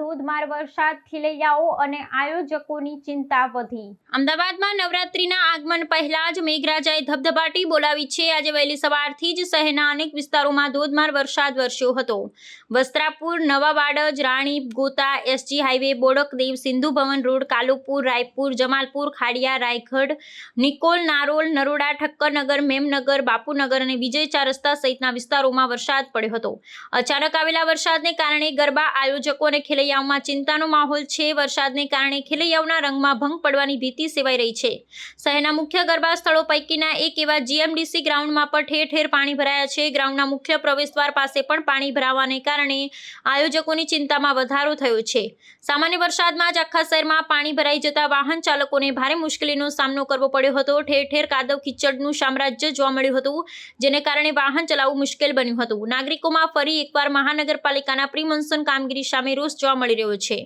ધોધમાર વરસાદ, ખેલૈયાઓ અને આયોજકોની ચિંતા વધી। અમદાવાદમાં નવરાત્રીના આગમન પહેલા જ મેઘરાજાએ ધબધબાટી બોલાવી છે। આજે વહેલી સવારથી જ શહેરના અનેક વિસ્તારોમાં ધોધમાર વરસાદ વરસ્યો હતો। વસ્ત્રાપુર, નવા વાડજ, રાણી, ગોતા, SG highway, Bodakdev, Sindhu Bhavan road, Kalupur, Raipur, Jamalpur, Khadia, Raigad, Nikol, Narol, Naroda, Thakkarnagar, Memnagar, Bapunagar અને વિજય 4 રસ્તા સહિતના વિસ્તારોમાં વરસાદ પડ્યો હતો। અચાનક આવેલા વરસાદને કારણે ગરબા આયોજકો અને ખેલૈયાઓમાં ચિંતાનો માહોલ છે। વરસાદને કારણે ખેલૈયાઓના રંગમાં ભંગ પડવાની ભીતિ સેવાઈ રહી છે। શહેરના મુખ્ય ગરબા સ્થળો પૈકીના એક એવા જીએમડીસી ગ્રાઉન્ડમાં પણ ઠેર ઠેર પાણી ભરાયા છે। ગ્રાઉન્ડના મુખ્ય પ્રવેશદ્વાર પાસે પણ પાણી ભરાવાને કારણે આયોજકોની ચિંતામાં વધારો થયો છે। સામાન્ય વરસાદમાં જ આખા શહેરમાં પાણી ભરાઈ જતા વાહન ચાલકોને ભારે મુશ્કેલીનો સામનો કરવો પડ્યો હતો। ઠેર ઠેર કાદવ કીચડનું સામ્રાજ્ય જોવા મળ્યું હતું, જેને કારણે વાહન ચલાવવું મુશ્કેલ બન્યું હતું। નાગરિકોમાં ફરી એકવાર મહાનગરપાલિકાના પ્રી મોન્સૂન કામગીરી સામે રોષ જોવા મળી રહ્યો છે।